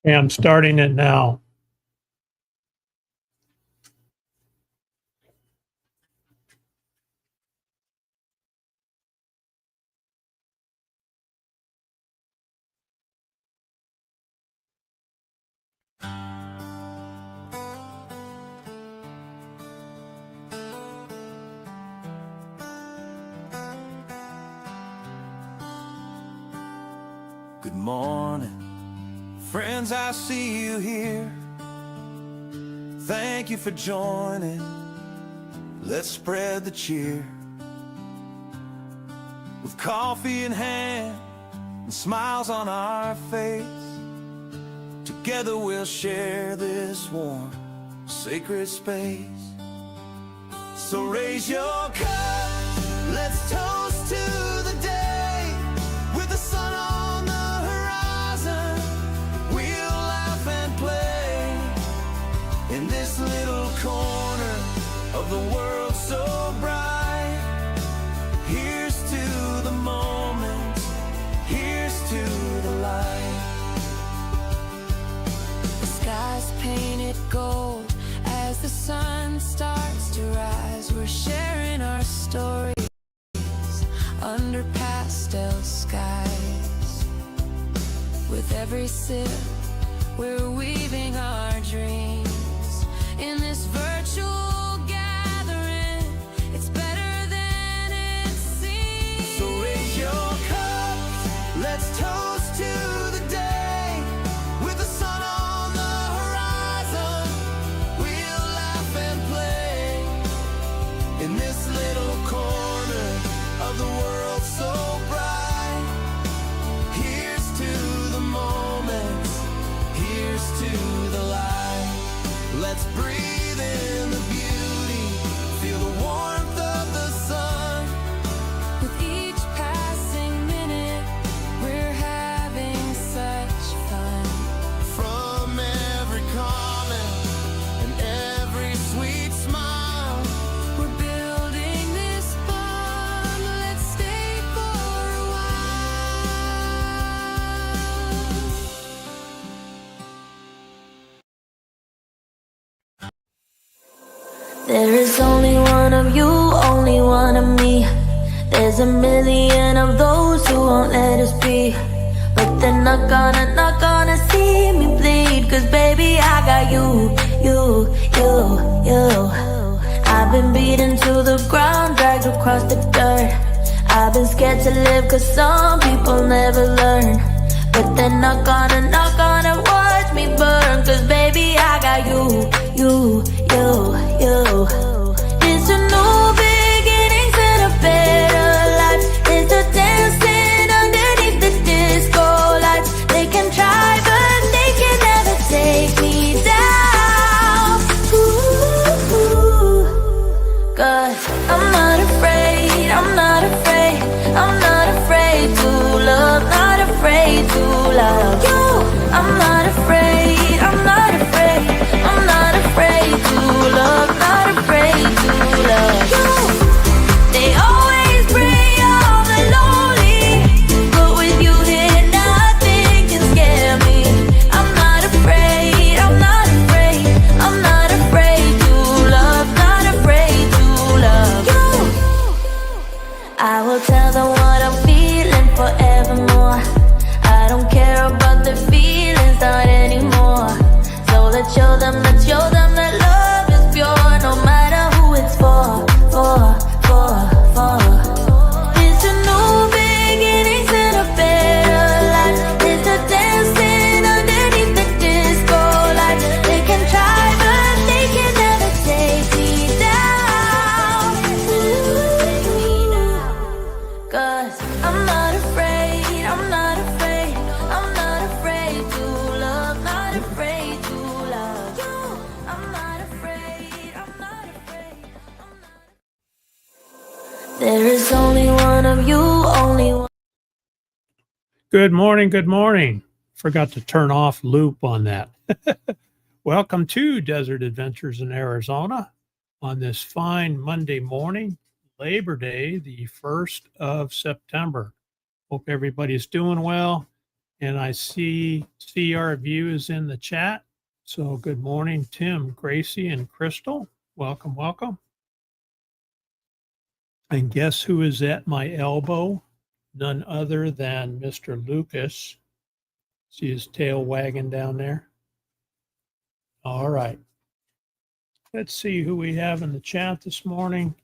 Okay, I'm starting it now. Good morning, friends, I see you here. Thank you for joining. Let's spread the cheer. With coffee in hand and smiles on our face, together we'll share this warm, sacred space. So raise your cup, let's toast to the day. With the sun on the horizon, we'll laugh and play in this little corner of the world so bright. Here's to the moment, here's to the light. The sky's painted gold as the sun starts to rise. We're sharing our stories under pastel skies. With every sip, we're weaving our dreams. In this virtual gathering, it's better than it seems. So raise your cups, let's toast to the day. With the sun on the horizon, we'll laugh and play in this little corner of the world so bright. Here's to the moments, here's to the light. Let's breathe in the beauty, feel the warmth of the sun. With each passing minute, we're having such fun. From every comment and every sweet smile, We're building this bond. Let's stay for a while. There is only one of you, only one of me. There's a million of those who won't let us be. But they're not gonna see me bleed. Cause baby, I got you. I've been beaten to the ground, dragged across the dirt. I've been scared to live cause some people never learn. But they're not gonna watch me burn. Cause baby, I got you. It's a new beginnings and a better life. It's a dancing underneath the disco lights. They can try but they can never take me down. Ooh, cause I'm not afraid, I'm not afraid, I'm not afraid to love, not afraid to love you. I'm not afraid, I'm not afraid, I'm not afraid to love, not afraid to love you. They always bring all the lonely, but with you here nothing can scare me. I'm not afraid, I'm not afraid, I'm not afraid to love, not afraid to love you. I will tell them what I'm feeling forevermore. I don't care about the feelings, not anymore. So let's show them that love is pure, no matter who it's for. It's a new beginnings and a better life. It's a dancing underneath the disco lights. They can try but they can never take me down. Cause I'm not afraid, I'm not afraid, I'm not afraid to love, not afraid to love you. I'm not afraid, I'm not afraid, I'm not. There is only one of you, only one. Good morning. Good morning. Forgot to turn off loop on that. Welcome to Desert Adventures in Arizona on this fine Monday morning, Labor Day, the 1st of September. Hope everybody's doing well And I see our views in the chat. So good morning, Tim, Gracie, and Crystal. Welcome, welcome. And guess who is at my elbow? None other than Mr. Lucas. See his tail wagging down there? All right. Let's see who we have in the chat this morning.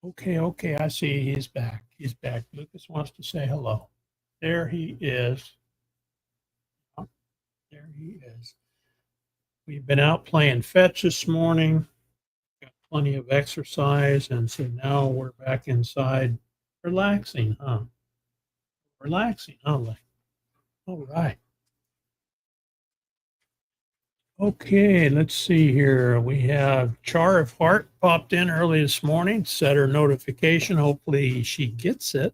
Okay, I see he's back. He's back. Lucas wants to say hello. There he is. There he is. We've been out playing fetch this morning, got plenty of exercise, and so now we're back inside relaxing, huh? Relaxing, huh? All right. Okay, let's see here. We have Char of Heart popped in early this morning, set her notification. Hopefully she gets it.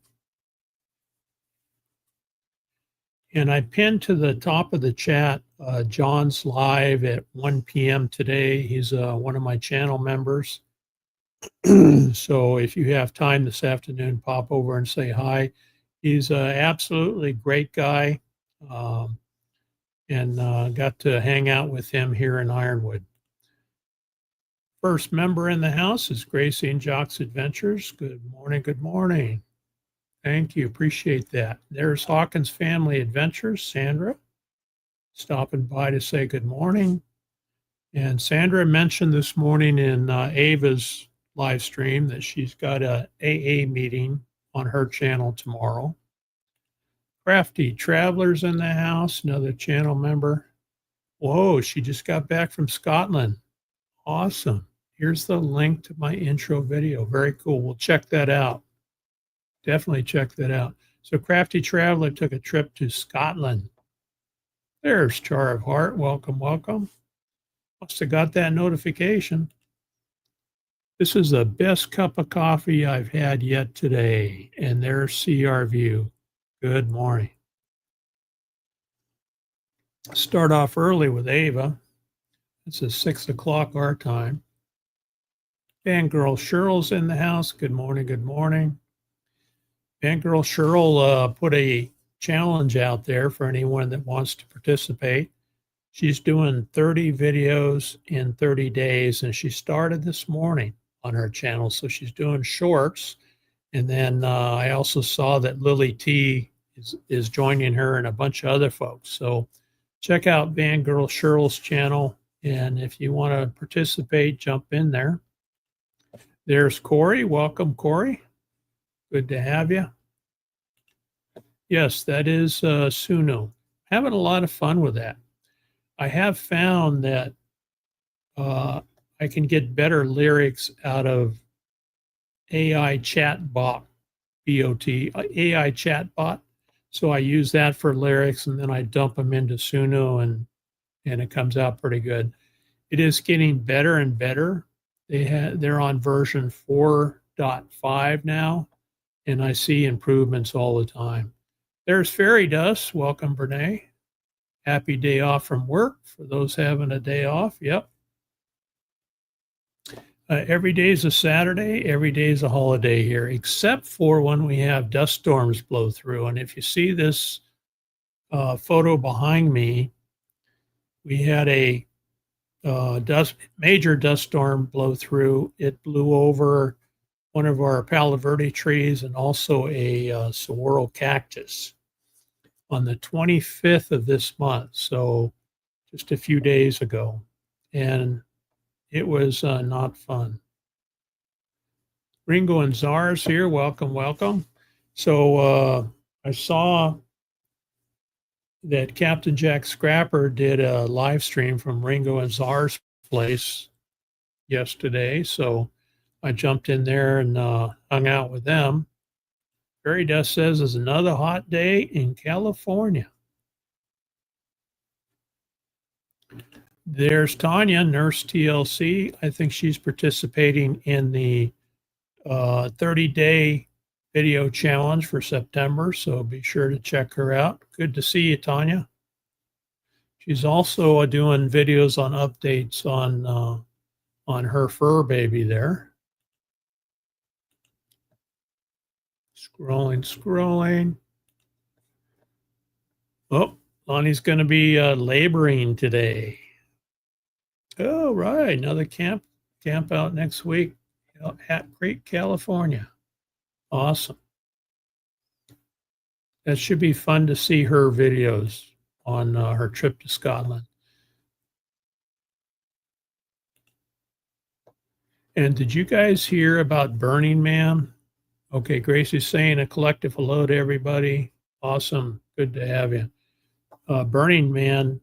And I pinned to the top of the chat, John's live at 1 p.m. today. He's one of my channel members. So if you have time this afternoon, pop over and say hi. He's an absolutely great guy. And got to hang out with him here in Ironwood. First member in the house is Gracie and Jock's Adventures. Good morning, good morning. Thank you, appreciate that. There's Hawkins Family Adventures, Sandra, stopping by to say good morning. And Sandra mentioned this morning in Ava's live stream that she's got a AA meeting on her channel tomorrow. Crafty Travelers in the house, another channel member. Whoa, she just got back from Scotland. Awesome. Here's the link to my intro video. Very cool. We'll check that out. Definitely check that out. So Crafty Traveler took a trip to Scotland. There's Char of Heart. Welcome, welcome. Must have got that notification. This is the best cup of coffee I've had yet today. And there's CR View. Good morning. Start off early with Ava. It's a 6 o'clock our time. Fangirl Cheryl's in the house. Good morning, good morning. Fangirl Cheryl put a challenge out there for anyone that wants to participate. She's doing 30 videos in 30 days, and she started this morning on her channel. So she's doing shorts. And then I also saw that Lily T is joining her and a bunch of other folks. So check out Fangirl Cheryl's channel. And if you want to participate, jump in there. There's Corey. Welcome, Corey. Good to have you. Yes, that is Suno. Having a lot of fun with that. I have found that I can get better lyrics out of AI chatbot, AI chatbot. So I use that for lyrics, and then I dump them into Suno, and it comes out pretty good. It is getting better and better. They're on version 4.5 now, and I see improvements all the time. There's Fairy Dust. Welcome, Brene. Happy day off from work for those having a day off. Yep. Every day is a Saturday. Every day is a holiday here, except for when we have dust storms blow through. And if you see this photo behind me, we had a major dust storm blow through. It blew over one of our Palo Verde trees and also a saguaro cactus on the 25th of this month. So just a few days ago. And it was not fun. Ringo and Czars here. Welcome, welcome. So I saw that Captain Jack Scrapper did a live stream from Ringo and Czars' place yesterday. So I jumped in there and hung out with them. Fairy Dust says it's another hot day in California. There's Tanya, Nurse TLC. I think she's participating in the 30-day video challenge for September, so be sure to check her out. Good to see you, Tanya. She's also doing videos on updates on her fur baby there. Scrolling. Oh, Lonnie's going to be laboring today. Oh, right. Another camp out next week at Great California. Awesome. That should be fun to see her videos on her trip to Scotland. And did you guys hear about Burning Man? Okay, Gracie's saying a collective hello to everybody. Awesome. Good to have you. Burning Man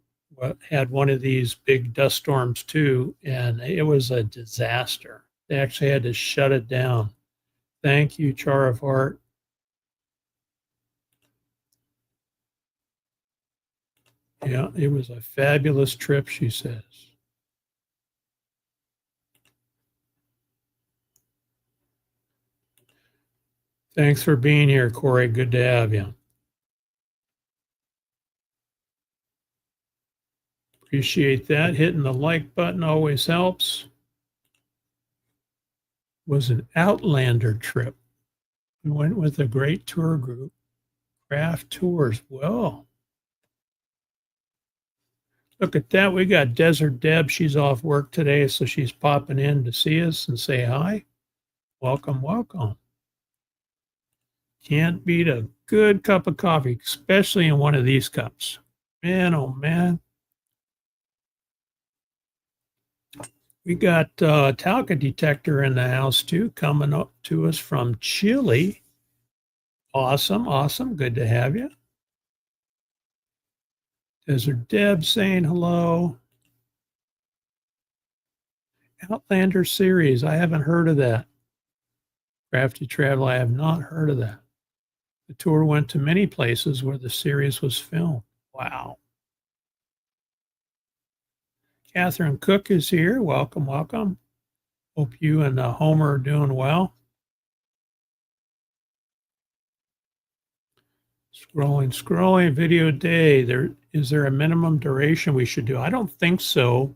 had one of these big dust storms too, and it was a disaster. They actually had to shut it down. Thank you, Char of Heart. Yeah, it was a fabulous trip, she says. Thanks for being here, Corey. Good to have you. Appreciate that. Hitting the like button always helps. Was an Outlander trip. We went with a great tour group. Craft Tours. Well, look at that. We got Desert Deb. She's off work today, so she's popping in to see us and say hi. Welcome, welcome. Can't beat a good cup of coffee, especially in one of these cups. Man, oh man. We got Talca Detector in the house too, coming up to us from Chile. Awesome, awesome. Good to have you. Desert Deb saying hello. Outlander series. I haven't heard of that. Crafty Travel. I have not heard of that. The tour went to many places where the series was filmed. Wow. Catherine Cook is here. Welcome, welcome. Hope you and Homer are doing well. Scrolling video day. Is there a minimum duration we should do? I don't think so.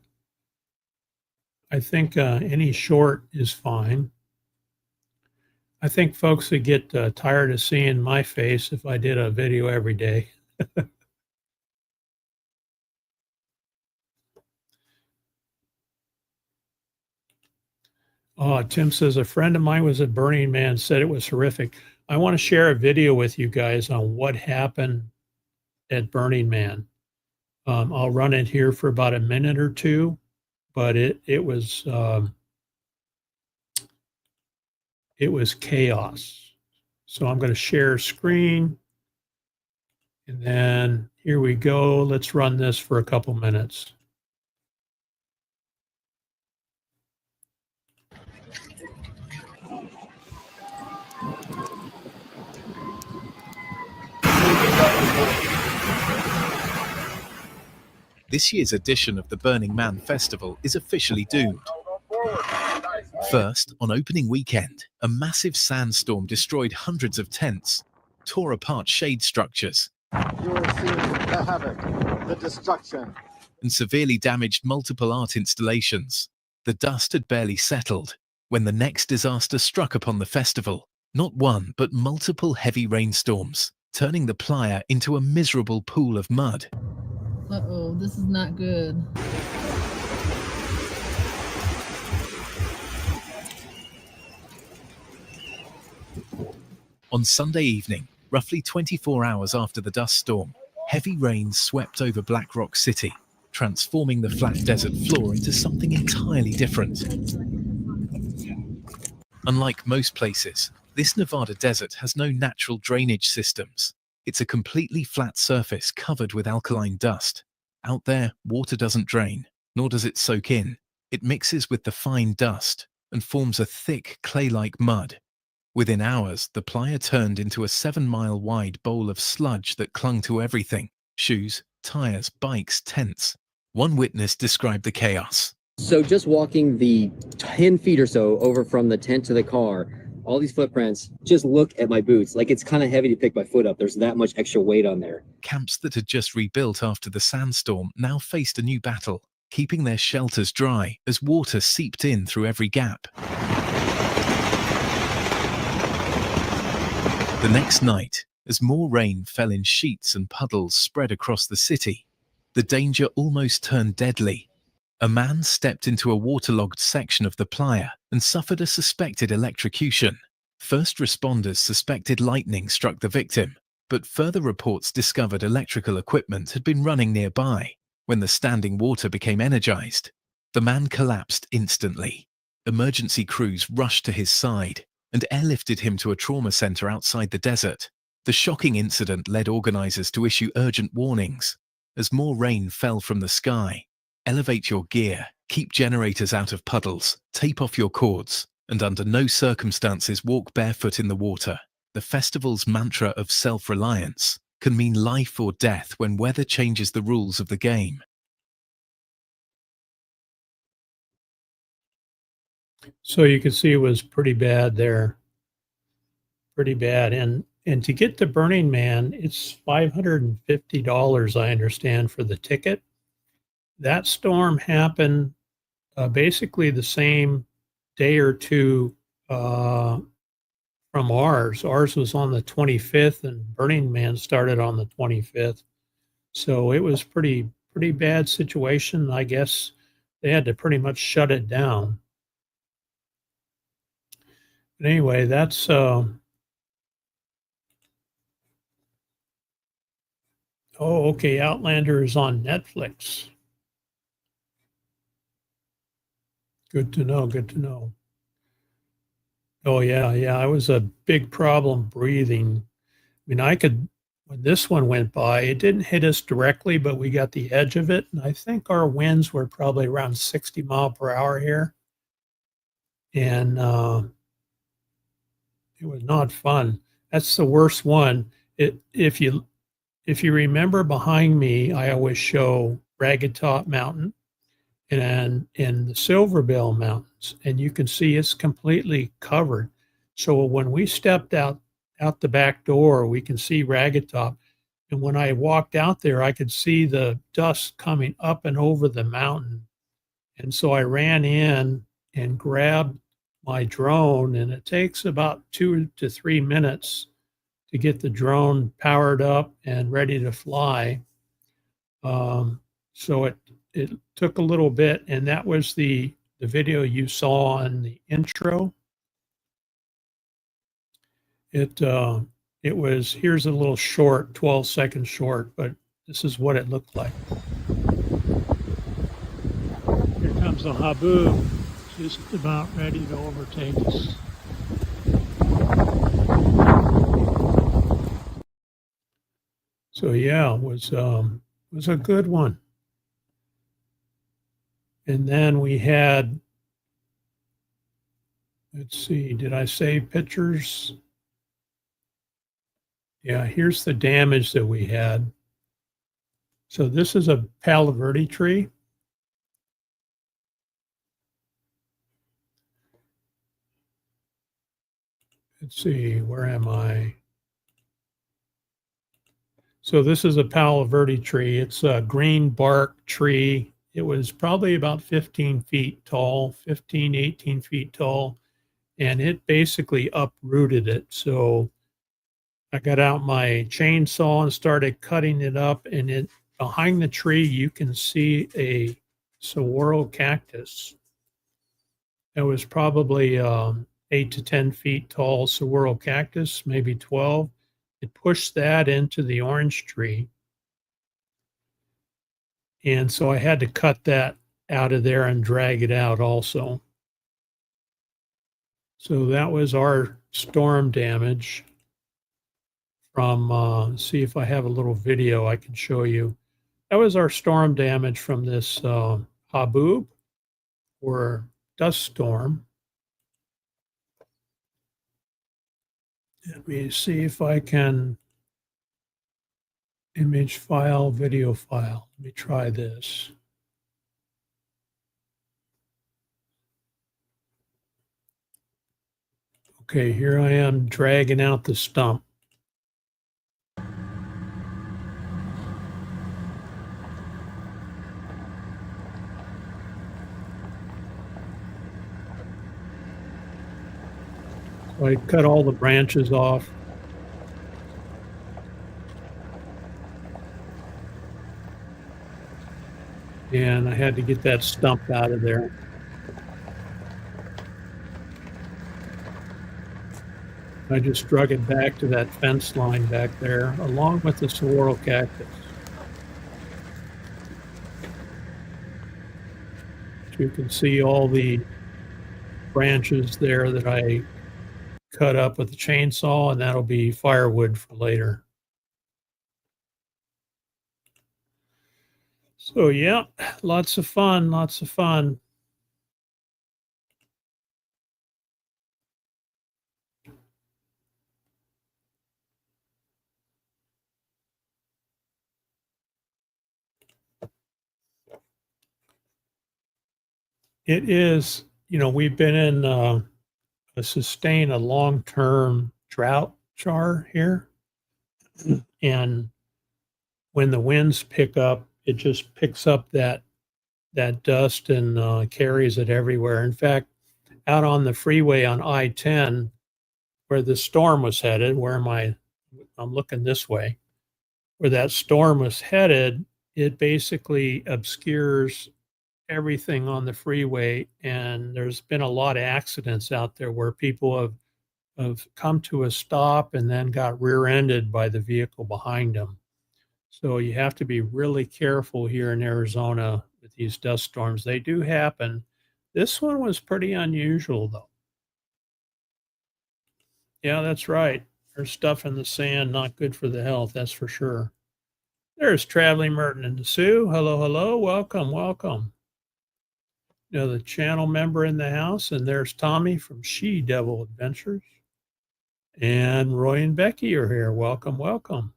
I think any short is fine. I think folks would get tired of seeing my face if I did a video every day. Oh, Tim says, a friend of mine was at Burning Man, said it was horrific. I want to share a video with you guys on what happened at Burning Man. I'll run it here for about a minute or two, but it was chaos. So I'm going to share screen, and then here we go. Let's run this for a couple minutes. This year's edition of the Burning Man Festival is officially doomed. First, on opening weekend, a massive sandstorm destroyed hundreds of tents, tore apart shade structures, You will see the havoc, the destruction. and severely damaged multiple art installations. The dust had barely settled when the next disaster struck upon the festival. Not one, but multiple heavy rainstorms, turning the playa into a miserable pool of mud. Uh-oh, this is not good. On Sunday evening, roughly 24 hours after the dust storm, heavy rains swept over Black Rock City, transforming the flat desert floor into something entirely different. Unlike most places, this Nevada desert has no natural drainage systems. It's a completely flat surface covered with alkaline dust. Out there, water doesn't drain, nor does it soak in. It mixes with the fine dust and forms a thick, clay-like mud. Within hours, the playa turned into a 7-mile-wide bowl of sludge that clung to everything: shoes, tires, bikes, tents. One witness described the chaos. So just walking the 10 feet or so over from the tent to the car, all these footprints, just look at my boots. Like, it's kind of heavy to pick my foot up. There's that much extra weight on there. Camps that had just rebuilt after the sandstorm now faced a new battle, keeping their shelters dry as water seeped in through every gap. The next night, As more rain fell in sheets and puddles spread across the city, the danger almost turned deadly. A man stepped into a waterlogged section of the playa and suffered a suspected electrocution. First responders suspected lightning struck the victim, but further reports discovered electrical equipment had been running nearby. When the standing water became energized, the man collapsed instantly. Emergency crews rushed to his side and airlifted him to a trauma center outside the desert. The shocking incident led organizers to issue urgent warnings. As more rain fell from the sky, elevate your gear, keep generators out of puddles, tape off your cords, and under no circumstances walk barefoot in the water. The festival's mantra of self-reliance can mean life or death when weather changes the rules of the game. So you can see it was pretty bad there. Pretty bad. And to get to Burning Man, it's $550, I understand, for the ticket. That storm happened basically the same day or two from ours. Ours was on the 25th, and Burning Man started on the 25th. So it was pretty bad situation. I guess they had to pretty much shut it down. But anyway, that's oh, okay. Outlander is on Netflix. Good to know. Good to know. Oh, yeah. Yeah. I was a big problem breathing. I mean, when this one went by, it didn't hit us directly, but we got the edge of it. And I think our winds were probably around 60 mile per hour here. And it was not fun. That's the worst one. If you remember behind me, I always show Ragged Top Mountain and in the Silverbell Mountains, and you can see it's completely covered. So when we stepped out the back door, we can see Ragged Top. And when I walked out there, I could see the dust coming up and over the mountain. And so I ran in and grabbed my drone, and it takes about 2 to 3 minutes to get the drone powered up and ready to fly. So it took a little bit, and that was the video you saw on the intro. It was, here's a little short, 12-second short, but this is what it looked like. Here comes the Haboob, just about ready to overtake us. So yeah, it was a good one. And then we had, let's see, did I save pictures? Yeah, here's the damage that we had. So this is a Palo Verde tree. Let's see, where am I? So this is a Palo Verde tree. It's a green bark tree. It was probably about 15 feet tall, 15, 18 feet tall, and it basically uprooted it. So I got out my chainsaw and started cutting it up, and behind the tree, you can see a saguaro cactus. It was probably 8 to 10 feet tall saguaro cactus, maybe 12. It pushed that into the orange tree. And so I had to cut that out of there and drag it out also. So that was our storm damage from, see if I have a little video I can show you. That was our storm damage from this Haboob, or dust storm. Let me see if I can image file, video file. Let me try this. Okay, here I am dragging out the stump. So I cut all the branches off. and I had to get that stump out of there. I just drug it back to that fence line back there, along with the saguaro cactus. You can see all the branches there that I cut up with the chainsaw, and that'll be firewood for later. So yeah, lots of fun, lots of fun. It is, we've been in a long-term drought char here. And when the winds pick up, it just picks up that dust and carries it everywhere. In fact, out on the freeway on I-10, where the storm was headed, I'm looking this way, where that storm was headed, it basically obscures everything on the freeway. And there's been a lot of accidents out there where people have come to a stop and then got rear-ended by the vehicle behind them. So you have to be really careful here in Arizona with these dust storms. They do happen. This one was pretty unusual, though. Yeah, that's right. There's stuff in the sand, not good for the health, that's for sure. There's Traveling Merton and Sue. Hello, hello. Welcome, welcome. The channel member in the house, and there's Tommy from She Devil Adventures. And Roy and Becky are here. Welcome, welcome.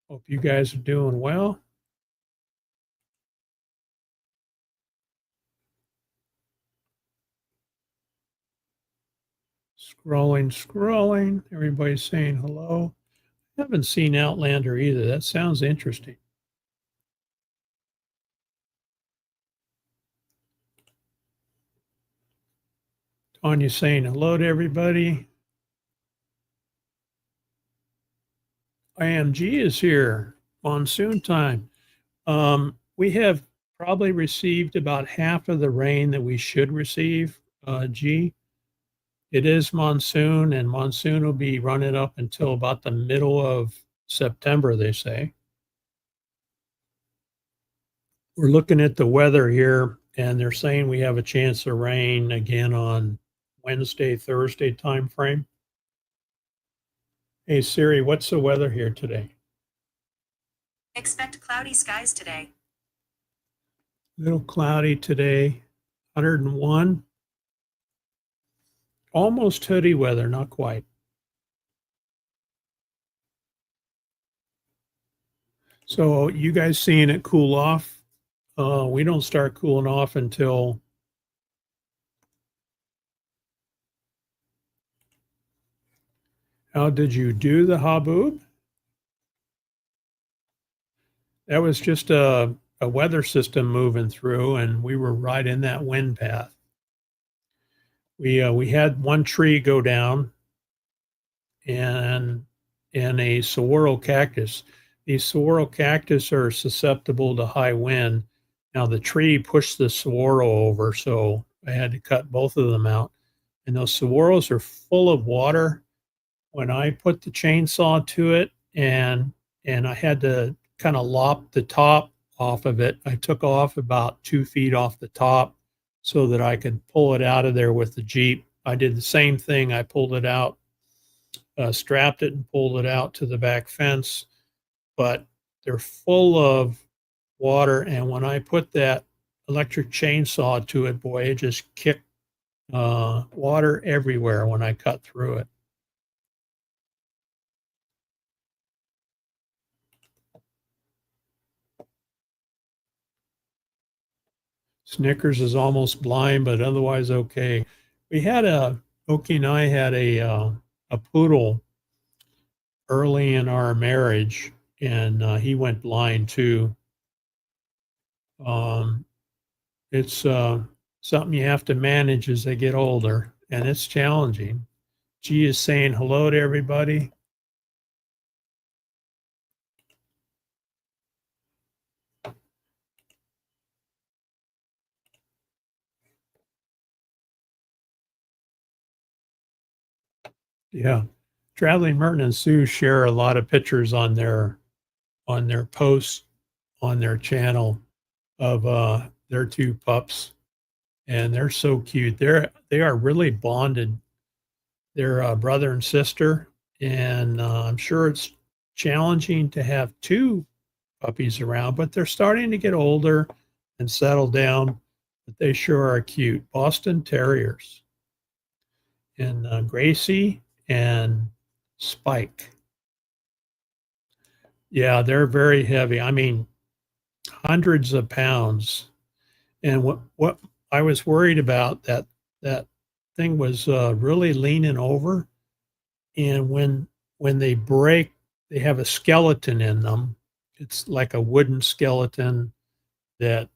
Hope you guys are doing well. Scrolling. Everybody's saying hello. I haven't seen Outlander either. That sounds interesting. Tanya saying hello to everybody. IMG is here. Monsoon time. We have probably received about half of the rain that we should receive, G. It is monsoon, and monsoon will be running up until about the middle of September, they say. We're looking at the weather here, and they're saying we have a chance of rain again on Wednesday, Thursday time frame. Hey Siri, what's the weather here today? Expect cloudy skies today. Little cloudy today, 101. Almost hoodie weather, not quite. So you guys seeing it cool off? We don't start cooling off until how did you do the haboob? That was just a weather system moving through, and we were right in that wind path. We had one tree go down, and a saguaro cactus. These saguaro cactus are susceptible to high wind. Now the tree pushed the saguaro over, so I had to cut both of them out. And those saguaros are full of water. When I put the chainsaw to it and I had to kind of lop the top off of it, I took off about 2 feet off the top so that I could pull it out of there with the Jeep. I did the same thing. I pulled it out, strapped it and pulled it out to the back fence, but they're full of water. And when I put that electric chainsaw to it, boy, it just kicked water everywhere when I cut through it. Snickers is almost blind, but otherwise okay. Oki and I had a poodle early in our marriage, and he went blind too. It's something you have to manage as they get older, and it's challenging. G is saying hello to everybody. Yeah. Traveling Merton and Sue share a lot of pictures on their posts on their channel of their two pups, and they're so cute. They are really bonded. They're brother and sister, and I'm sure it's challenging to have two puppies around, but they're starting to get older and settle down. But they sure are cute. Boston Terriers, and Gracie and Spike. Yeah, they're very heavy. I mean, hundreds of pounds. And what I was worried about, that thing was really leaning over, and when they break, they have a skeleton in them. It's like a wooden skeleton that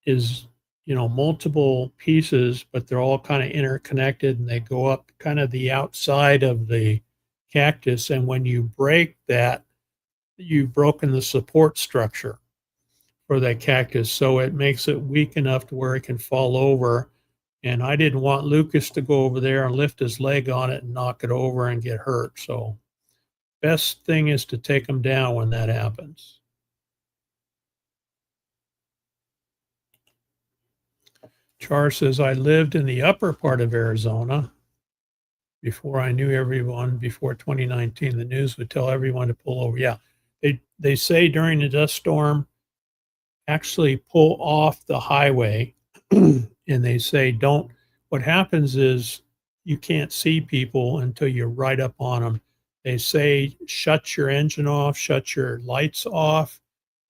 is, multiple pieces, but they're all kind of interconnected, and they go up kind of the outside of the cactus. And when you break that, you've broken the support structure for that cactus. So it makes it weak enough to where it can fall over. And I didn't want Lucas to go over there and lift his leg on it and knock it over and get hurt. So best thing is to take them down when that happens. Char says, I lived in the upper part of Arizona before I knew everyone. Before 2019, the news would tell everyone to pull over. Yeah, they say during the dust storm, actually pull off the highway, and they say don't. What happens is you can't see people until you're right up on them. They say shut your engine off, shut your lights off,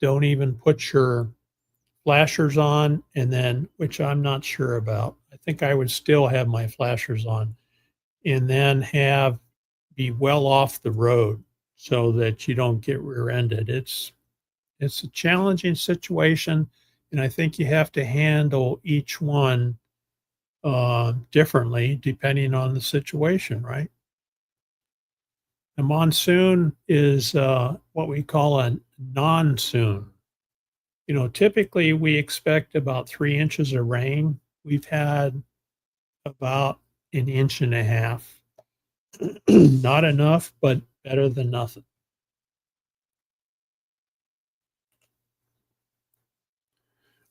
don't even put your flashers on, and then, which I'm not sure about. I think I would still have my flashers on, and then be well off the road so that you don't get rear-ended. It's a challenging situation, and I think you have to handle each one differently depending on the situation, right? A monsoon is what we call a non-soon. Typically we expect about 3 inches of rain. We've had about 1.5 inches. Not enough, but better than nothing.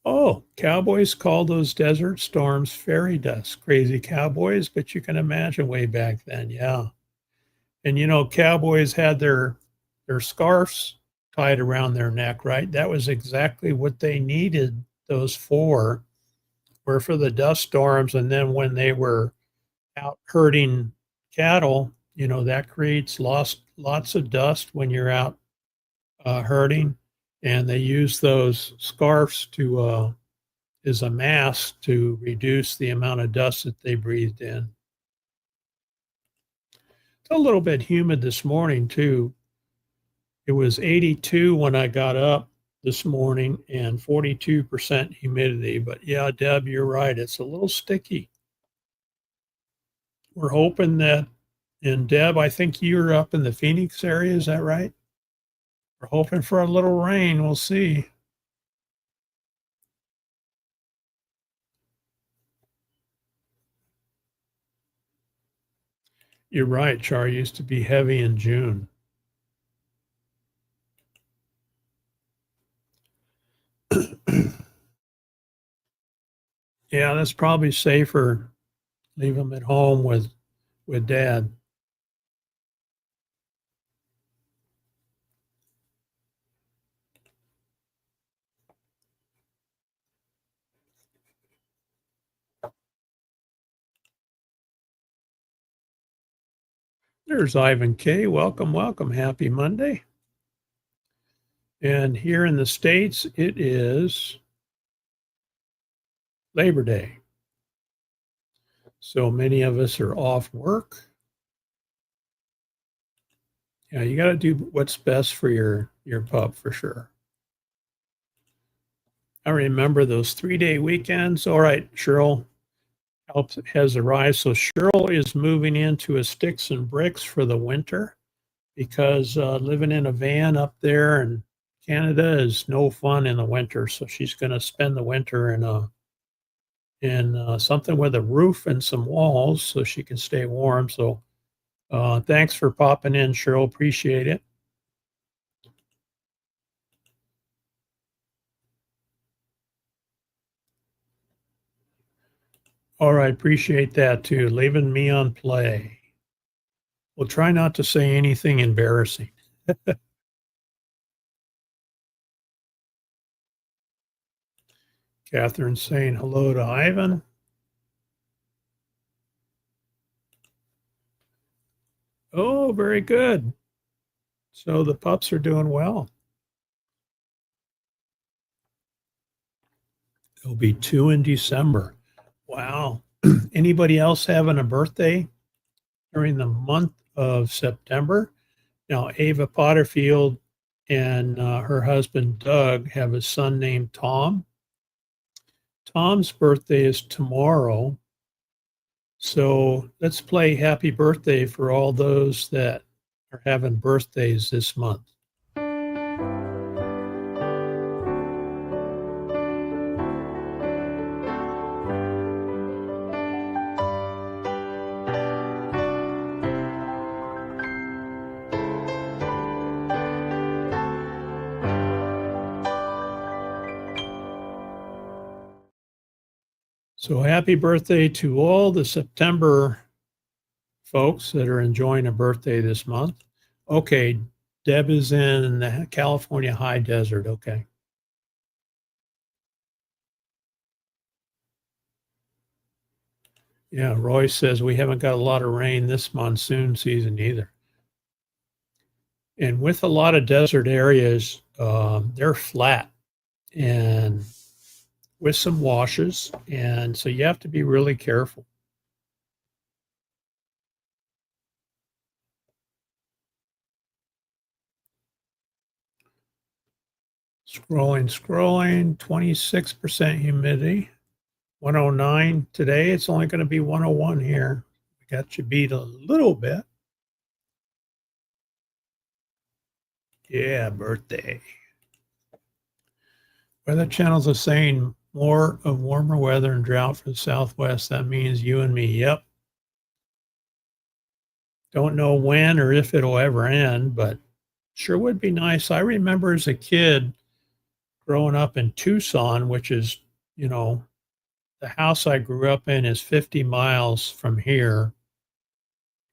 Oh, cowboys call those desert storms fairy dust. Crazy cowboys, but you can imagine way back then, yeah. And cowboys had their scarves tied around their neck, right? That was exactly what they needed those for, were for the dust storms. And then when they were out herding cattle, that creates lots of dust when you're out herding. And they use those scarves to as a mask to reduce the amount of dust that they breathed in. It's a little bit humid this morning too. It was 82 when I got up this morning and 42% humidity. But yeah, Deb, you're right. It's a little sticky. We're hoping that, and Deb, I think you're up in the Phoenix area. Is that right? We're hoping for a little rain. We'll see. You're right. Char used to be heavy in June. Yeah, that's probably safer. Leave them at home with Dad. There's Ivan K. Welcome, welcome. Happy Monday. And here in the States, it is Labor Day. So many of us are off work. Yeah, you got to do what's best for your pup for sure. I remember those 3-day weekends. All right, Cheryl has arrived. So Cheryl is moving into a sticks and bricks for the winter because living in a van up there in Canada is no fun in the winter. So she's going to spend the winter in something with a roof and some walls so she can stay warm. So Thanks for popping in, Cheryl. Appreciate it. All right, appreciate that too. Leaving me on play. We'll try not to say anything embarrassing. Catherine saying hello to Ivan. Oh, very good. So the pups are doing well. There'll be 2 in December. Wow. Anybody else having a birthday during the month of September? Now, Ava Potterfield and her husband Doug have a son named Tom. Tom's birthday is tomorrow. So let's play happy birthday for all those that are having birthdays this month. So happy birthday to all the September folks that are enjoying a birthday this month. Okay, Deb is in the California high desert. Okay. Yeah, Roy says we haven't got a lot of rain this monsoon season either. And with a lot of desert areas, they're flat and with some washes. And so you have to be really careful. Scrolling, 26% humidity, 109 today. It's only going to be 101 here. We got you beat a little bit. Yeah, birthday. Weather channels are saying more of warmer weather and drought for the Southwest. That means you and me. Yep. Don't know when or if it'll ever end, but sure would be nice. I remember as a kid growing up in Tucson, which is, the house I grew up in is 50 miles from here.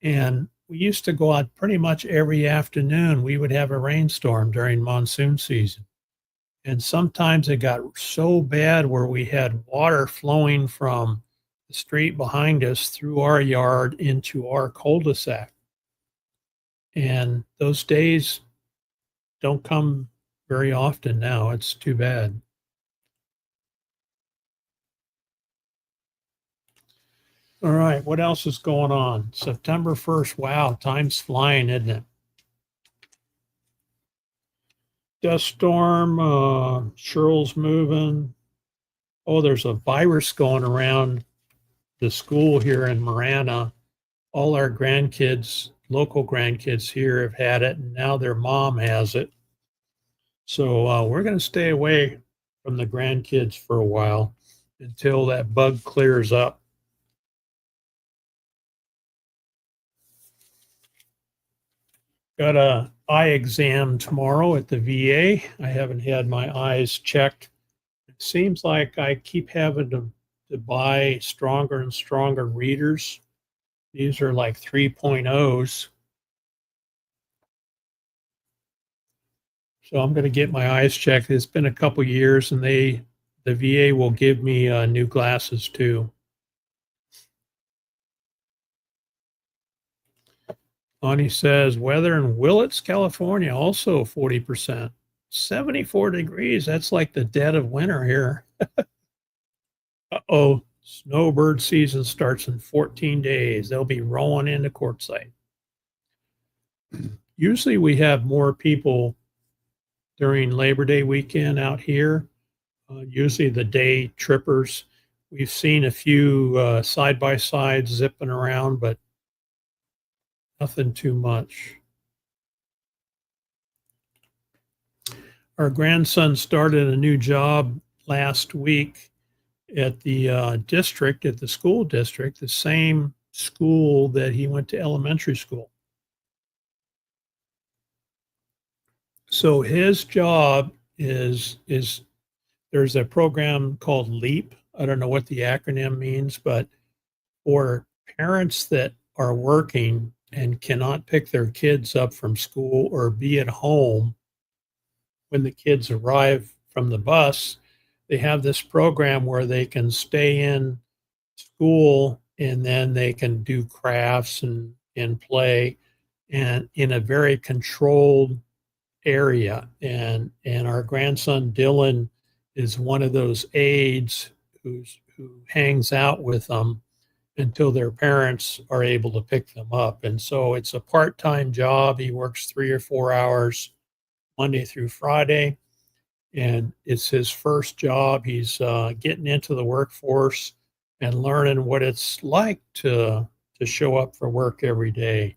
And we used to go out pretty much every afternoon. We would have a rainstorm during monsoon season. And sometimes it got so bad where we had water flowing from the street behind us through our yard into our cul-de-sac. And those days don't come very often now. It's too bad. All right, what else is going on? September 1st. Wow, time's flying, isn't it? Dust storm, Cheryl's moving. Oh, there's a virus going around the school here in Marana. All our grandkids, local grandkids here have had it, and now their mom has it. So we're going to stay away from the grandkids for a while until that bug clears up. Got a eye exam tomorrow at the VA. I haven't had my eyes checked. It seems like I keep having to buy stronger and stronger readers. These are like 3.0s. So I'm going to get my eyes checked. It's been a couple years, and the VA will give me new glasses too. Lonnie says weather in Willits, California, also 40%. 74 degrees. That's like the dead of winter here. Uh-oh. Snowbird season starts in 14 days. They'll be rolling into Quartzsite. Usually we have more people during Labor Day weekend out here. Usually the day trippers. We've seen a few side-by-sides zipping around, but nothing too much. Our grandson started a new job last week at the district, at the school district, the same school that he went to elementary school. So his job is there's a program called LEAP. I don't know what the acronym means, but for parents that are working and cannot pick their kids up from school or be at home when the kids arrive from the bus, they have this program where they can stay in school and then they can do crafts and play and in a very controlled area. And our grandson Dylan is one of those aides who hangs out with them until their parents are able to pick them up. And so it's a part-time job. He works 3 or 4 hours Monday through Friday, and it's his first job. He's getting into the workforce and learning what it's like to show up for work every day.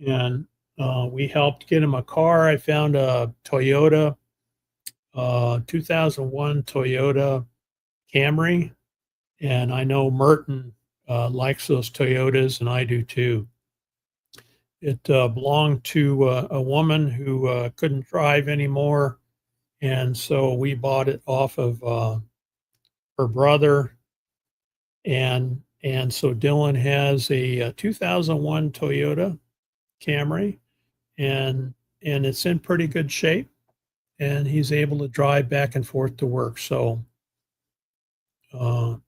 And we helped get him a car. I found a Toyota, 2001 Toyota Camry, and I know Merton likes those Toyotas, and I do too. It belonged to a woman who couldn't drive anymore, and so we bought it off of her brother, and so Dylan has a 2001 Toyota Camry, and it's in pretty good shape, and he's able to drive back and forth to work. So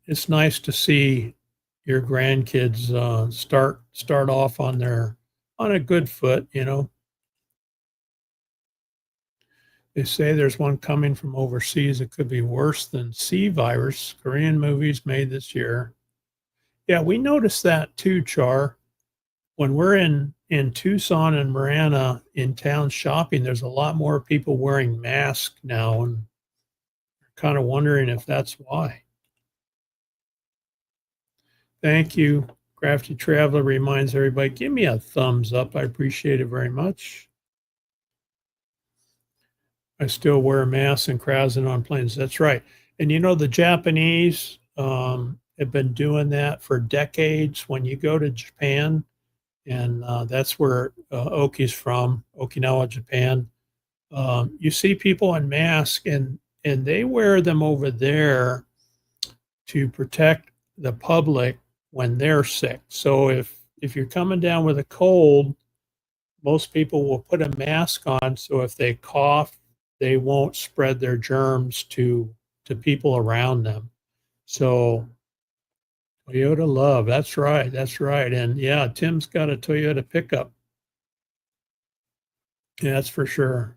it's nice to see your grandkids start off on a good foot. You know, they say there's one coming from overseas that could be worse than C virus. Korean movies made this year. Yeah, we noticed that too, Char. When we're in Tucson and Marana in town shopping, there's a lot more people wearing masks now, and kind of wondering if that's why. Thank you. Crafty Traveler reminds everybody, give me a thumbs up. I appreciate it very much. I still wear masks and crowds and on planes. That's right. And you know, the Japanese have been doing that for decades. When you go to Japan, and that's where Oki's from, Okinawa, Japan, you see people in masks, and they wear them over there to protect the public when they're sick. So if you're coming down with a cold, most people will put a mask on, so if they cough, they won't spread their germs to people around them. So Toyota love, that's right, that's right. And yeah, Tim's got a Toyota pickup. Yeah, that's for sure.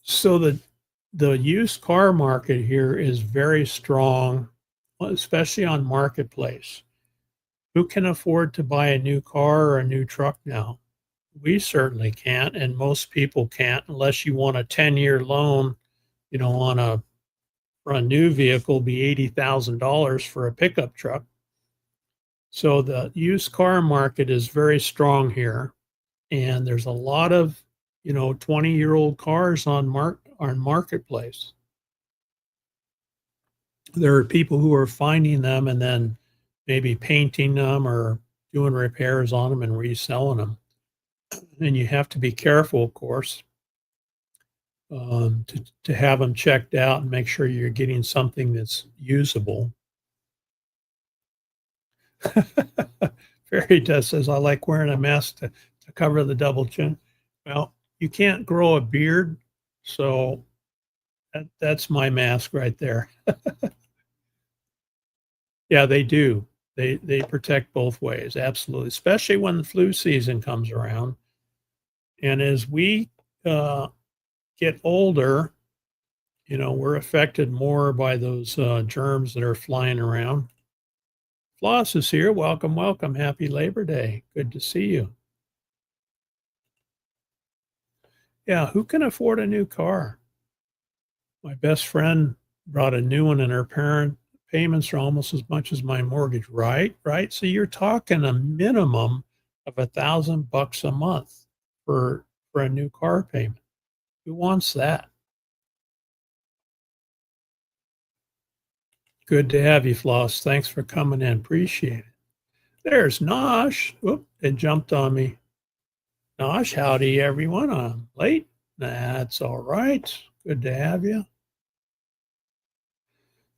So the used car market here is very strong, especially on Marketplace. Who can afford to buy a new car or a new truck now? We certainly can't, and most people can't unless you want a 10-year loan, you know, for a new vehicle be $80,000 for a pickup truck. So the used car market is very strong here, and there's a lot of, you know, 20-year-old cars on Marketplace. There are people who are finding them and then maybe painting them or doing repairs on them and reselling them. And you have to be careful, of course, to have them checked out and make sure you're getting something that's usable. Fairy Dust says, I like wearing a mask to cover the double chin. Well, you can't grow a beard, so that's my mask right there. Yeah, they do. They protect both ways, absolutely, especially when the flu season comes around. And as we get older, you know, we're affected more by those germs that are flying around. Floss is here. Welcome, welcome. Happy Labor Day. Good to see you. Yeah, who can afford a new car? My best friend brought a new one, and her parent payments are almost as much as my mortgage. Right. So you're talking a minimum of $1,000 a month for a new car payment. Who wants that? Good to have you, Floss. Thanks for coming in. Appreciate it. There's Nosh. Whoop, it jumped on me. Nosh, howdy everyone. I'm late. That's all right. Good to have you.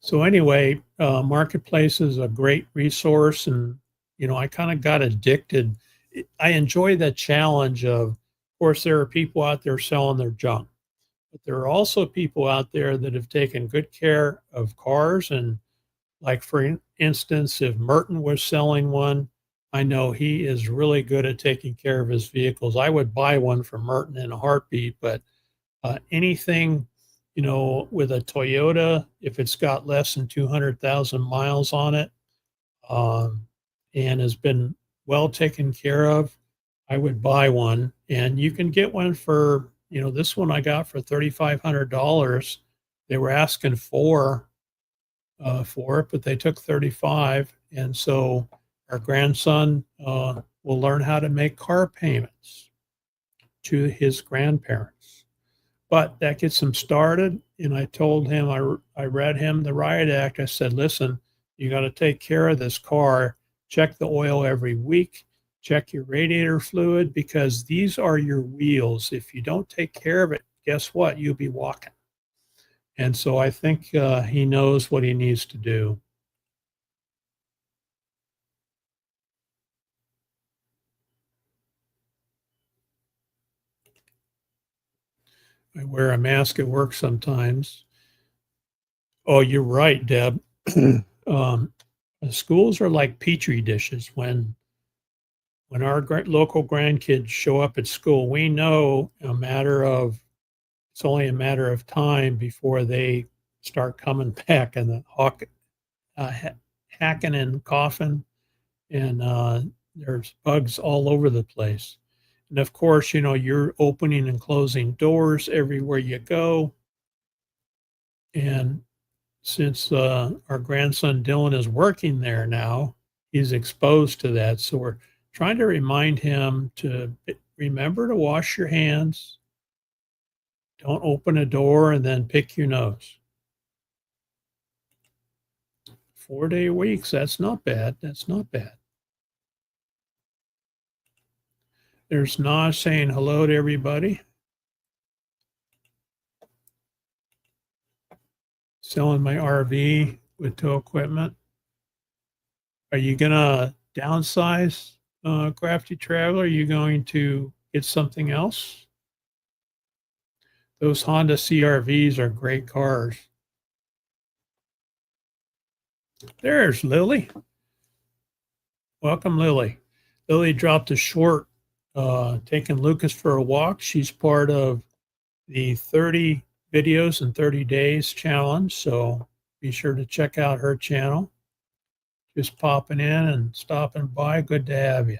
So anyway, Marketplace is a great resource, and I kind of got addicted. I enjoy the challenge of course, there are people out there selling their junk, but there are also people out there that have taken good care of cars. And like for instance, if Merton was selling one, I know he is really good at taking care of his vehicles. I would buy one from Merton in a heartbeat, but anything, with a Toyota, if it's got less than 200,000 miles on it, um, and has been well taken care of, I would buy one. And you can get one for, this one I got for $3,500. They were asking for it, but they took 35. And so our grandson will learn how to make car payments to his grandparents. But that gets him started. And I told him, I read him the Riot Act. I said, listen, you got to take care of this car. Check the oil every week. Check your radiator fluid, because these are your wheels. If you don't take care of it, guess what? You'll be walking. And so I think he knows what he needs to do. I wear a mask at work sometimes. Oh, you're right, Deb. The schools are like petri dishes. When our local grandkids show up at school, we know it's only a matter of time before they start coming back, and the hacking and coughing, and there's bugs all over the place. And of course, you're opening and closing doors everywhere you go. And since our grandson Dylan is working there now, he's exposed to that. So we're trying to remind him to remember to wash your hands. Don't open a door and then pick your nose. 4-day weeks, that's not bad. That's not bad. There's Nas saying hello to everybody. Selling my RV with tow equipment. Are you going to downsize, Crafty Traveler? Are you going to get something else? Those Honda CRVs are great cars. There's Lily. Welcome, Lily. Lily dropped a short, taking Lucas for a walk. She's part of the 30 videos in 30 days challenge. So be sure to check out her channel. Just popping in and stopping by. Good to have you.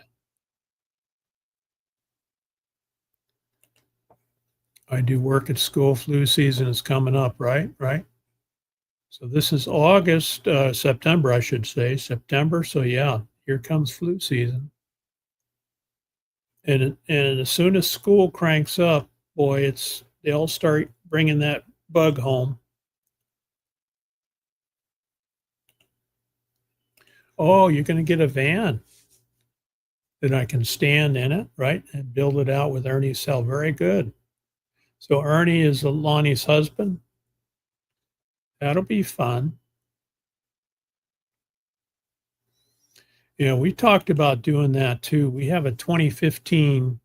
I do work at school. Flu season is coming up, right? Right. So this is August, September, I should say, September. So yeah, here comes flu season. And as soon as school cranks up, boy, they'll start bringing that bug home. Oh, you're going to get a van that I can stand in it, right? And build it out with Ernie's cell. Very good. So Ernie is Lonnie's husband. That'll be fun. We talked about doing that too. We have a 2015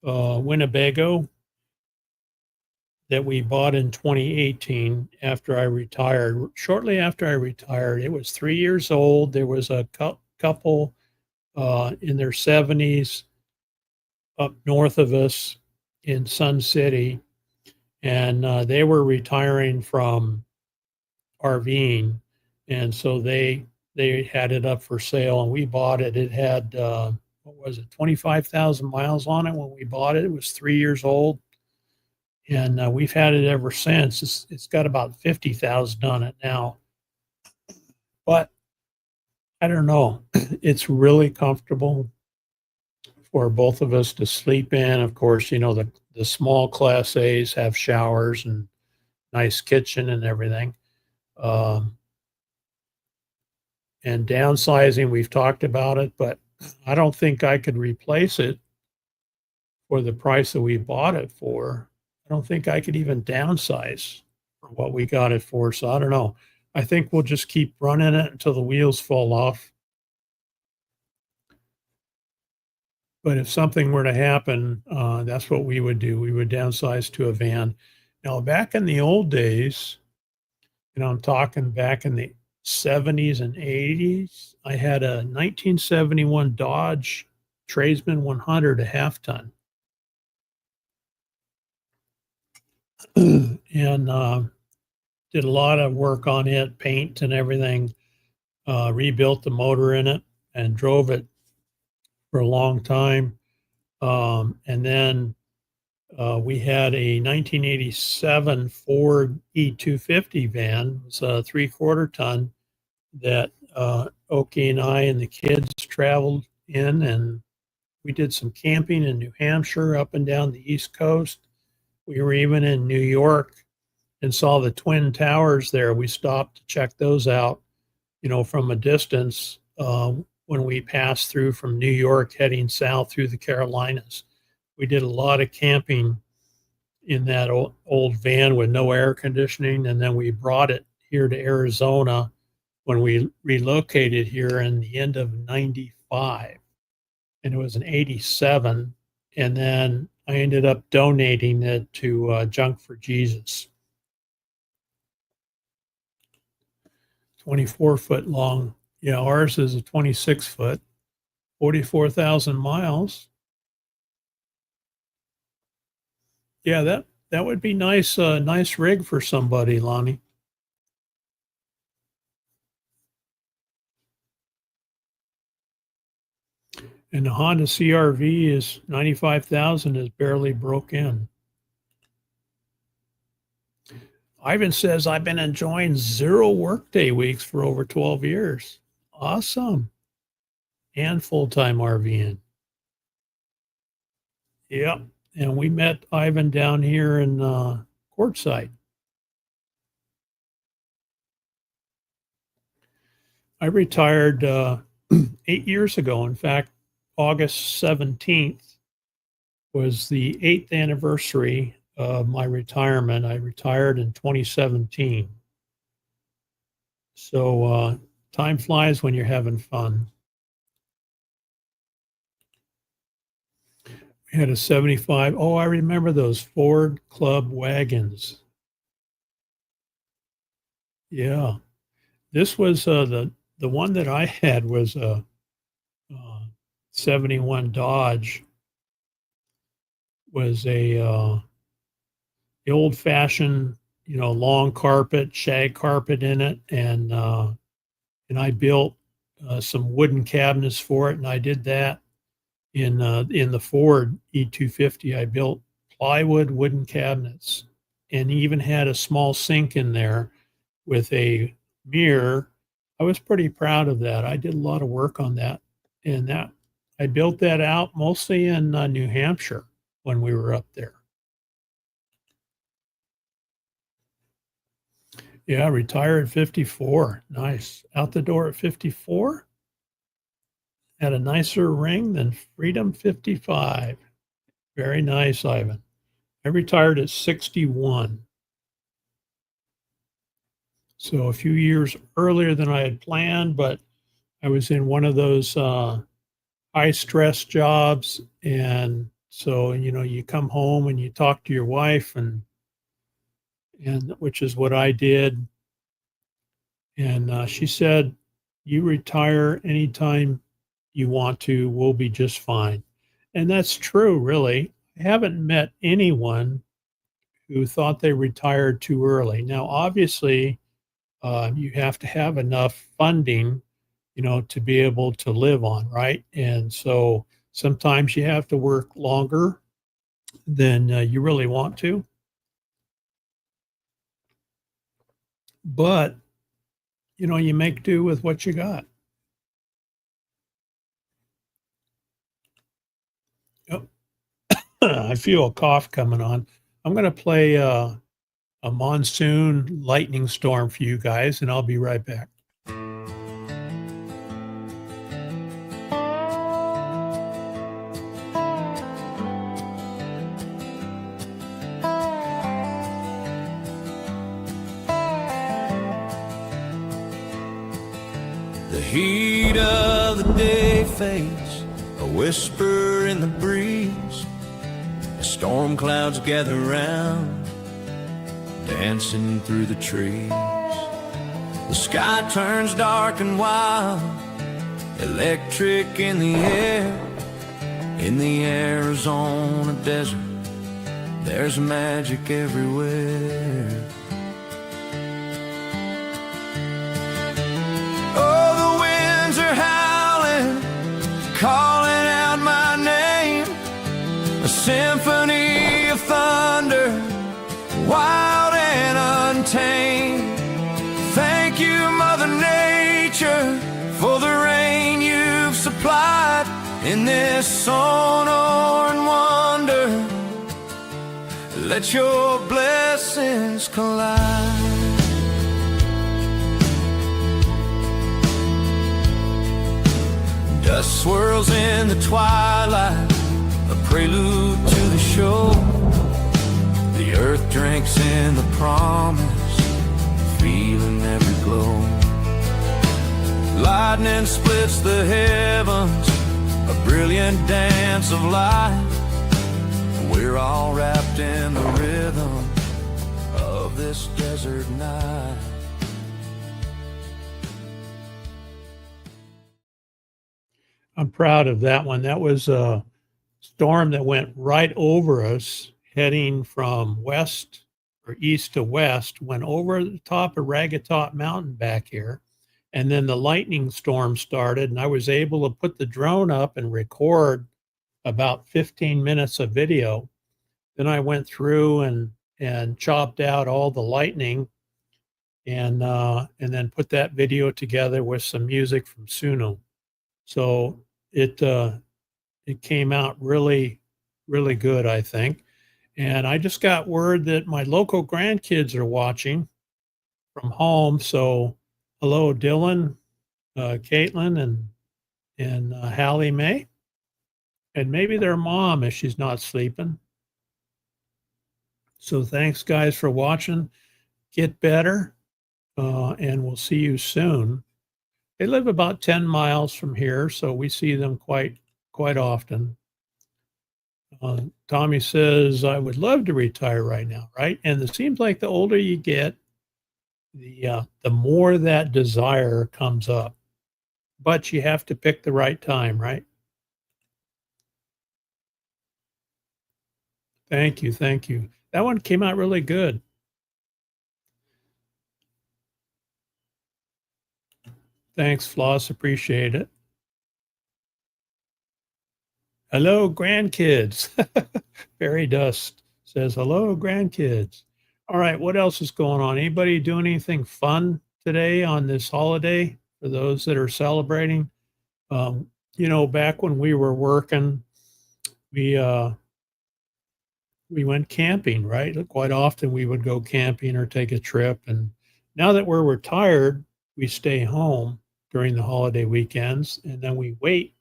Winnebago that we bought in 2018 after I retired. Shortly after I retired, it was 3 years old. There was a couple in their 70s up north of us in Sun City, and they were retiring from RVing, and so they had it up for sale, and we bought it. It had 25,000 miles on it when we bought it. It was 3 years old, and we've had it ever since. It's got about 50,000 on it now, but I don't know. It's really comfortable for both of us to sleep in. Of course, the small Class A's have showers and nice kitchen and everything. And downsizing, we've talked about it, but I don't think I could replace it for the price that we bought it for. I don't think I could even downsize for what we got it for. So I don't know. I think we'll just keep running it until the wheels fall off. But if something were to happen, that's what we would do. We would downsize to a van. Now, back in the old days, I'm talking back in the 70s and 80s, I had a 1971 Dodge Tradesman 100, a half ton. And did a lot of work on it, paint and everything, rebuilt the motor in it and drove it for a long time. And then we had a 1987 Ford E250 van. It was a 3/4 ton that Oki and I and the kids traveled in, and we did some camping in New Hampshire, up and down the East Coast. We were even in New York and saw the Twin Towers there. We stopped to check those out, from a distance when we passed through from New York heading south through the Carolinas. We did a lot of camping in that old van with no air conditioning, and then we brought it here to Arizona when we relocated here in the end of 95. And it was an 87. And then I ended up donating it to Junk for Jesus. 24-foot long. Yeah, ours is a 26-foot, 44,000 miles. Yeah, that would be nice. Nice rig for somebody, Lonnie. And the Honda CRV is 95,000, is barely broke in. Ivan says, I've been enjoying 0 workday weeks for over 12 years. Awesome. And full-time RVing. Yep. And we met Ivan down here in Quartzsite. I retired 8 years ago. In fact, August 17th was the 8th anniversary of my retirement. I retired in 2017. So time flies when you're having fun. We had a 75. Oh, I remember those Ford Club wagons. Yeah. This was the one that I had was a 71 Dodge. Was a the old fashioned, long carpet, shag carpet in it, and I built some wooden cabinets for it, and I did that in the Ford E250. I built plywood wooden cabinets, and even had a small sink in there with a mirror. I was pretty proud of that. I did a lot of work on that, and I built that out mostly in New Hampshire when we were up there. Yeah, retired at 54. Nice. Out the door at 54. Had a nicer ring than Freedom 55. Very nice, Ivan. I retired at 61. So a few years earlier than I had planned, but I was in one of those high stress jobs. And so, you come home and you talk to your wife, and which is what I did. And she said, you retire anytime you want to, we'll be just fine. And that's true, really. I haven't met anyone who thought they retired too early. Now, obviously, you have to have enough funding, to be able to live on, right? And so sometimes you have to work longer than you really want to. But, you make do with what you got. Yep. I feel a cough coming on. I'm going to play a monsoon lightning storm for you guys, and I'll be right back. heat of the day fades, a whisper in the breeze. The storm clouds gather round, dancing through the trees. The sky turns dark and wild, electric in the air. In the Arizona desert, there's magic everywhere. Oh, the winds are howling, calling out my name. A symphony of thunder, wild and untamed. Thank you, Mother Nature, for the rain you've supplied in this Sonoran wonder. Let your blessings collide. Dust swirls in the twilight, a prelude to the show. The earth drinks in the promise, feeling every glow. Lightning splits the heavens, a brilliant dance of light. We're all wrapped in the rhythm of this desert night. I'm proud of that one. That was a storm that went right over us, heading from west or east to west, went over the top of Ragged Top Mountain back here. And then the lightning storm started, and I was able to put the drone up and record about 15 minutes of video. Then I went through and chopped out all the lightning and then put that video together with some music from Suno. So it came out really, really good, I think. And I just got word that my local grandkids are watching from home. So hello, Dylan, Caitlin, and Hallie Mae, and maybe their mom if she's not sleeping. So thanks, guys, for watching. Get better, and we'll see you soon. They live about 10 miles from here, so we see them quite often. Tommy says, I would love to retire right now, right? And it seems like the older you get, the more that desire comes up. But you have to pick the right time, right? Thank you, thank you. That one came out really good. Thanks, Floss. Appreciate it. Hello, grandkids. Fairy Dust says, hello, grandkids. All right, what else is going on? Anybody doing anything fun today on this holiday for those that are celebrating? You know, back when we were working, we went camping, right? Quite often we would go camping or take a trip. And now that we're retired, we stay home during the holiday weekends, and then we wait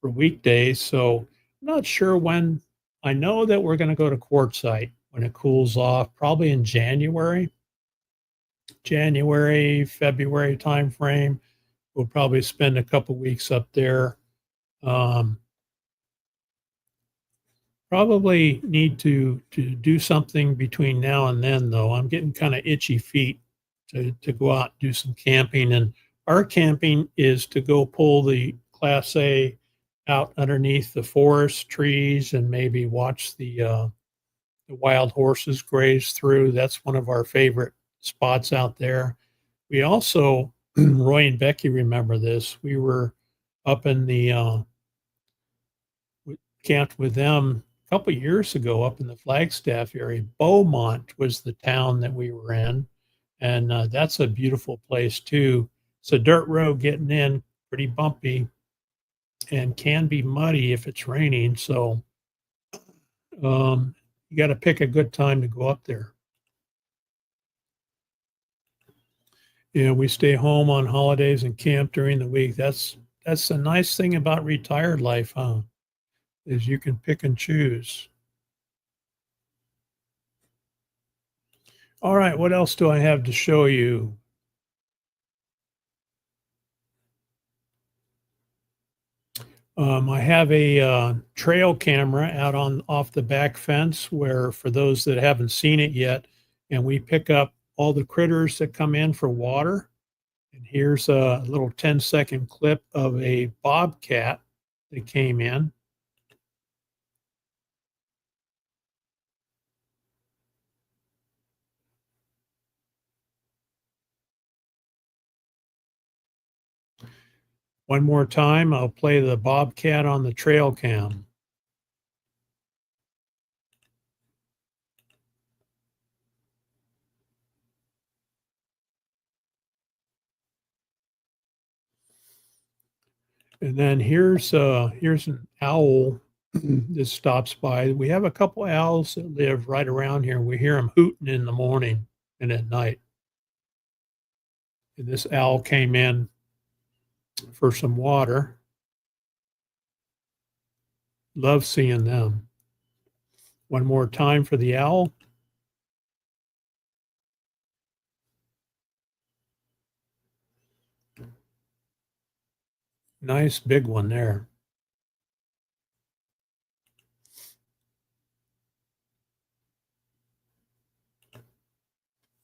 for weekdays. So I'm not sure when. I know that we're going to go to Quartzsite when it cools off, probably in January, February timeframe. We'll probably spend a couple weeks up there. Probably need to do something between now and then, though. I'm getting kind of itchy feet to go out and do some camping. And our camping is to go pull the Class A out underneath the forest trees and maybe watch the wild horses graze through. That's one of our favorite spots out there. We also, Roy and Becky remember this. We were up in the camped with them a couple of years ago up in the Flagstaff area. Beaumont was the town that we were in, and that's a beautiful place too. It's a dirt road getting in, pretty bumpy, and can be muddy if it's raining. So you got to pick a good time to go up there. Yeah, we stay home on holidays and camp during the week. That's the nice thing about retired life, huh? Is you can pick and choose. All right, what else do I have to show you? I have a trail camera out on off the back fence where, for those that haven't seen it yet, and we pick up all the critters that come in for water. And here's a little 10-second clip of a bobcat that came in. One more time, I'll play the bobcat on the trail cam. And then here's an owl that stops by. We have a couple owls that live right around here. We hear them hooting in the morning and at night. And this owl came in for some water. Love seeing them. One more time for the owl. Nice big one there.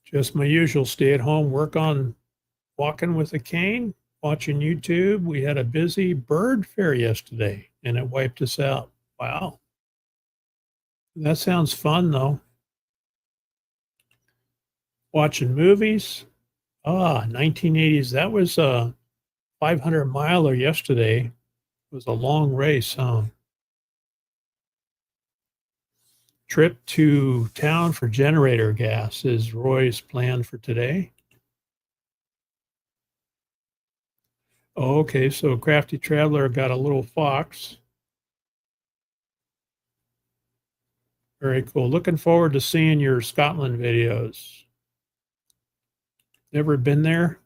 Just my usual stay at home, work on walking with a cane, watching YouTube. We had a busy bird fair yesterday and it wiped us out. Wow. That sounds fun though. Watching movies. 1980s. That was a 500 miler yesterday. It was a long race, huh? Trip to town for generator gas is Roy's plan for today. Okay, so Crafty Traveler got a little fox. Very cool. Looking forward to seeing your Scotland videos. Never been there?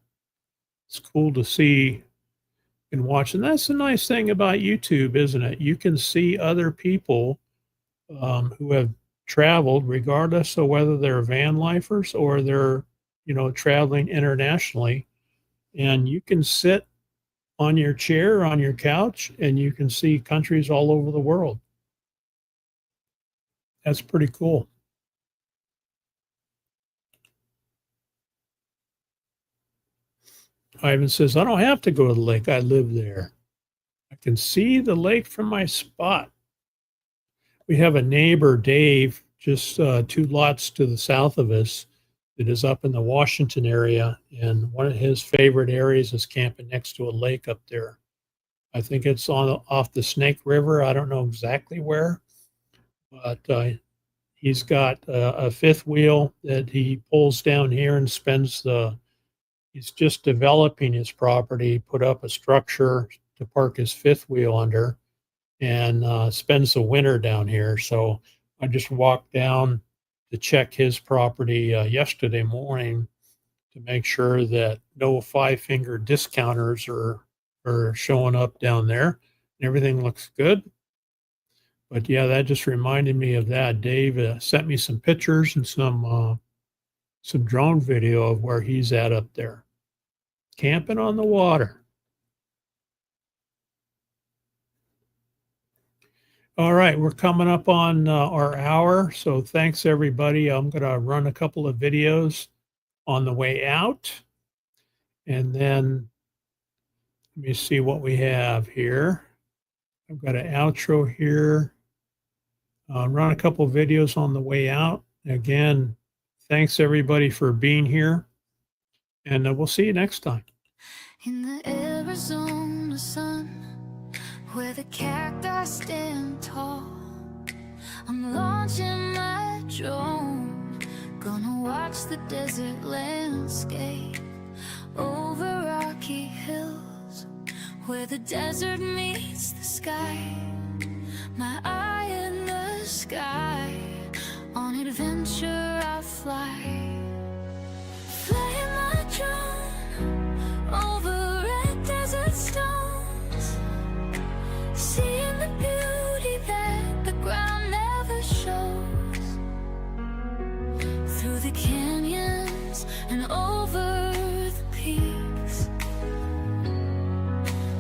It's cool to see and watch. And that's the nice thing about YouTube, isn't it? You can see other people who have traveled, regardless of whether they're van lifers or they're, traveling internationally. And you can sit on your chair, on your couch, and you can see countries all over the world. That's pretty cool. Ivan says, I don't have to go to the lake. I live there. I can see the lake from my spot. We have a neighbor, Dave, just 2 lots to the south of us, that is up in the Washington area. And one of his favorite areas is camping next to a lake up there. I think it's off the Snake River. I don't know exactly where, but he's got a fifth wheel that he pulls down here and he's just developing his property, put up a structure to park his fifth wheel under, and spends the winter down here. So I just walked down to check his property yesterday morning to make sure that no 5-finger discounters are showing up down there. And everything looks good. But yeah, that just reminded me of that. Dave sent me some pictures and some drone video of where he's at up there, camping on the water. All right, we're coming up on our hour, so thanks everybody. I'm going to run a couple of videos on the way out, and then let me see what we have here. I've got an outro here. Run a couple of videos on the way out. Again, thanks everybody for being here, and we'll see you next time. In the Arizona sun, where the cacti stand tall, I'm launching my drone, gonna watch the desert landscape over rocky hills, where the desert meets the sky. My eye in the sky, on adventure I fly. Flying my drone over red desert stones, seeing the beauty that the ground never shows. Through the canyons and over the peaks,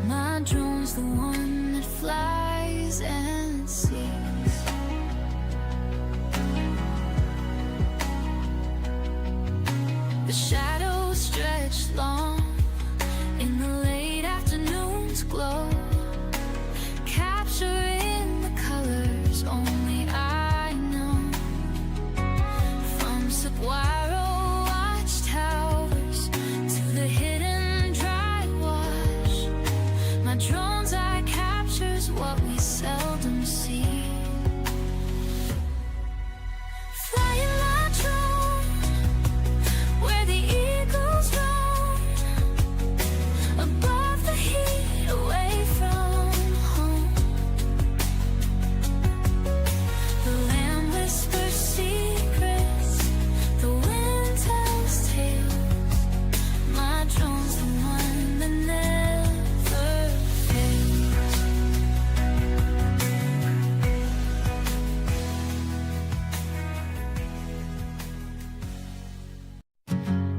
my drone's the one that flies. The shadows stretch long in the late afternoon's glow, capturing the colors only I know. From saguaro watchtowers to the hidden dry wash, my drone's eye captures what we seldom see. Flying my drone where the eagles roam, above the heat, away from home. The land whispers secrets, the wind tells tales. My drone's the one that never fails.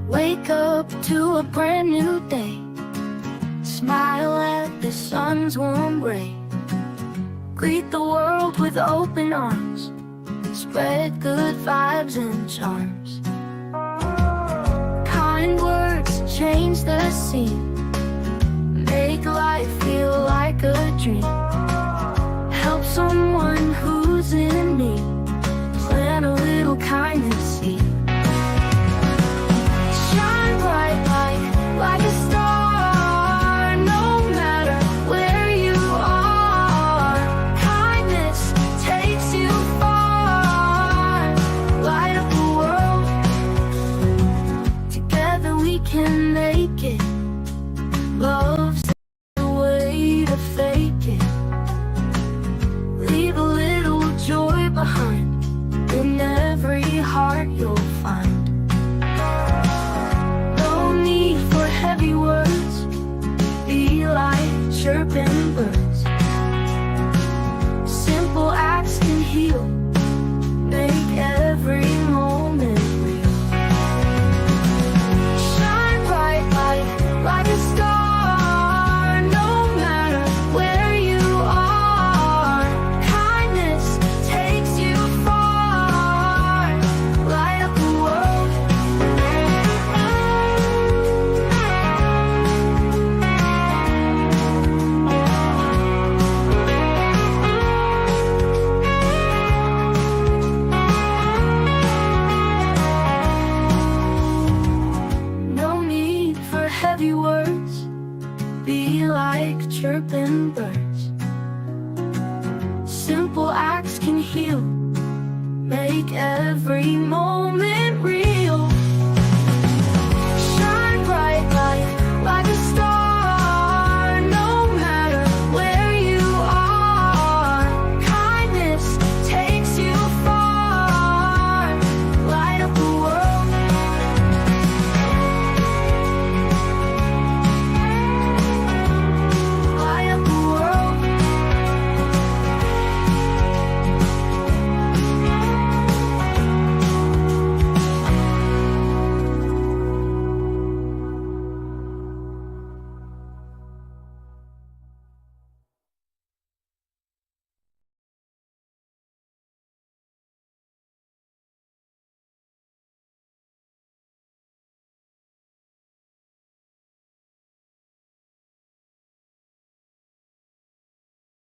Wake up to a brand new day. Smile at the sun's warm ray. Greet the world with open arms. Spread good vibes and charms. Kind words change the scene. Make life feel like a dream. Help someone who's in need. Plant a little kindness seed. Shine bright like a star, no matter where you are. Kindness takes you far. Light up the world. Together we can make it. Love's the way to fake it. Leave a little joy behind in every heart you'll find. Heavy words, be like chirping birds. Simple acts can heal, make every moment real. Shine bright like a star, no matter where you are. Kindness takes you far. Light up the world. Heavy words, be like chirping birds. Simple acts can heal, make every moment